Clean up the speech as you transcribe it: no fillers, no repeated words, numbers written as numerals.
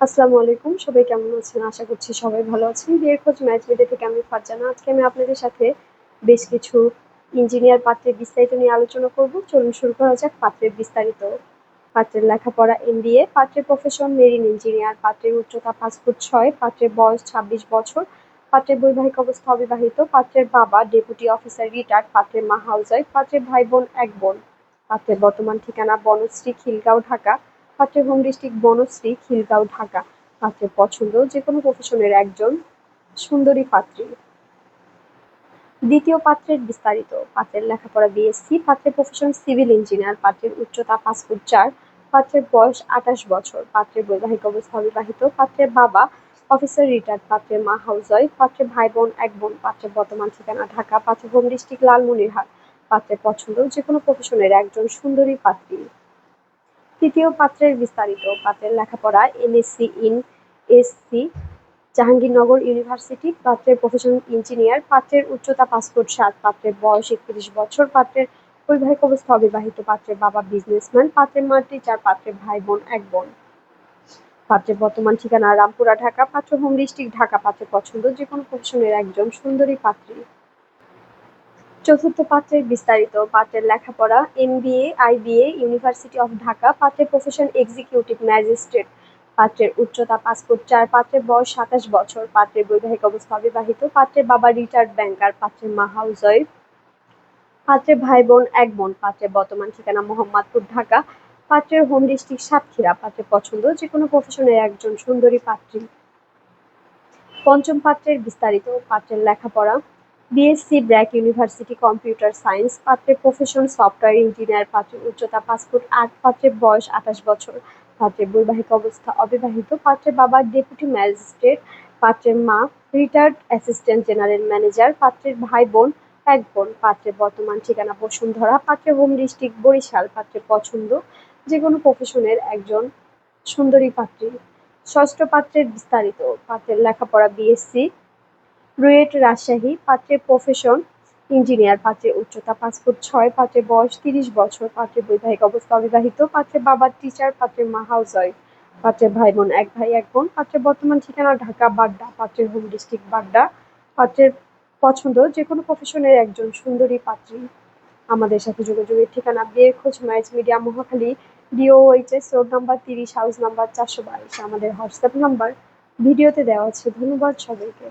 আসসালামু আলাইকুম। সবাই কেমন আছেন? আশা করছি সবাই ভালো আছেন। বিয়ের খোঁজ ম্যাচ মিডিয়া থেকে আমি ফারজানা। আজকে আমি আপনাদের সাথে বেশ কিছু ইঞ্জিনিয়ার পাত্রের বিস্তারিত নিয়ে আলোচনা করব। চলুন শুরু করা যাক পাত্রের বিস্তারিত। পাত্রের লেখাপড়া এমবিএ, পাত্রের প্রফেশন মেরিন ইঞ্জিনিয়ার, পাত্রের উচ্চতা 5 ফুট 6, পাত্রের বয়স 26 বছর, পাত্রের বৈবাহিক অবস্থা অবিবাহিত, পাত্রের বাবা ডেপুটি অফিসার রিটায়ার্ড, পাত্রের মা হাউসওয়াইফ, পাত্রের ভাই বোন এক বোন। পাত্রের বর্তমান ঠিকানা বনশ্রী, খিলগাঁও, ঢাকা। পাত্রের হোম ডিস্ট্রিক্ট বনশ্রী, খিলগাঁও, ঢাকা। পাত্রের পছন্দ যে কোনো প্রফেশনের একজন সুন্দরী পাত্রী। দ্বিতীয় পাত্রের বিস্তারিত। পাত্রের লেখাপড়া বিএসসি, পাত্রের প্রফেশন সিভিল ইঞ্জিনিয়ার, পাত্রের উচ্চতা 5 ফুট 4, পাত্রের বয়স 28 বছর, পাত্রের বৈবাহিক অবস্থা অবিবাহিত, পাত্রের বাবা অফিসার রিটায়ার্ড, পাত্রের মা হাউসওয়াইফ, পাত্রের ভাই বোন এক বোন, পাত্রের বর্তমান ঠিকানা ঢাকা, পাত্রের হোম ডিস্ট্রিক্ট লালমনিরহাট। পাত্রের পছন্দ যে কোনো প্রফেশনের একজন সুন্দরী পাত্রী। তৃতীয় পাত্রের বিস্তারিত। পাত্রের লেখাপড়া MSc in SC, Jahangirnagar university, পাত্রের প্রফেশন ইঞ্জিনিয়ার, পাত্রের উচ্চতা 5 ফুট 7, পাত্রের বয়স 31 বছর, পাত্রের বৈবাহিক অবস্থা অবিবাহিত, পাত্রের বাবা বিজনেসম্যান, পাত্রের মা টিচার, পাত্রের ভাই বোন এক বোন। পাত্রের বর্তমান ঠিকানা রামপুরা, ঢাকা, পাত্র হোম ডিস্ট্রিক্ট ঢাকা, পাত্রের পছন্দ যে কোনো প্রফেশনের একজন সুন্দরী পাত্রী। চতুর্থ পাত্রের বিস্তারিত। পাত্রের লেখাপড়া MBA IBA, university of Dhaka, পাত্রের প্রফেশন এক্সিকিউটিভ ম্যাজিস্ট্রেট, পাত্রের উচ্চতা 5 ফুট 4, পাত্রের বয়স 27 বছর, পাত্রের বৈবাহিক অবস্থা অবিবাহিত, পাত্রের বাবা রিটায়ার্ড ব্যাংকার, পাত্রের মা হাউসওয়াইফ, পাত্রের ভাই বোন এক বোন, পাত্রের বর্তমান ঠিকানা মোহাম্মদপুর, ঢাকা, পাত্রের হোম ডিস্ট্রিক্ট সাতক্ষীরা, পাত্রের পছন্দ যে কোনো প্রফেশনের একজন সুন্দরী পাত্রী। পঞ্চম পাত্রের বিস্তারিত। পাত্রের লেখাপড়া BSc BRAC, university computer science, পাত্রের প্রফেশন সফটওয়্যার ইঞ্জিনিয়ার, পাত্রের উচ্চতা 5 ফুট 8, পাত্রের বয়স 28 বছর, পাত্রের বৈবাহিক অবস্থা অবিবাহিত, পাত্রের বাবা ডেপুটি ম্যাজিস্ট্রেট, পাত্রের মা রিটায়ার্ড অ্যাসিস্ট্যান্ট জেনারেল ম্যানেজার, পাত্রের ভাই বোন এক বোন, পাত্রের বর্তমান ঠিকানা বসুন্ধরা, পাত্রের হোম ডিস্ট্রিক্ট বরিশাল, পাত্রের পছন্দ যে কোনো প্রফেশনের একজন সুন্দরী পাত্রী। ষষ্ঠ পাত্রের বিস্তারিত। পাত্রের লেখাপড়া বিএসসি রুয়েট, রাজশাহী, পাত্রের প্রফেশন ইঞ্জিনিয়ার, পাত্রের উচ্চতা 5 ফুট 6, পাত্রের বয়স 30 বছর, পাত্রের বৈবাহিক অবস্থা অবিবাহিত, পাত্রের বাবা টিচার, পাত্রের মা হাউসওয়াইফ, পাত্রের ভাই বোন এক ভাই এক বোন, পাত্রের বর্তমান ঠিকানা ঢাকা, বাড্ডা, পাত্রের হোম ডিস্ট্রিক্ট বাড্ডা, পাত্রের পছন্দ যে কোনো প্রফেশনের একজন সুন্দরী পাত্রী। আমাদের সাথে যোগাযোগের ঠিকানা বিয়ের খোঁজ marriage media, Mohakhali, DOHS road number 30, house number 422। আমাদের হোয়াটসঅ্যাপ নাম্বার ভিডিওতে দেওয়া আছে। ধন্যবাদ সবাইকে।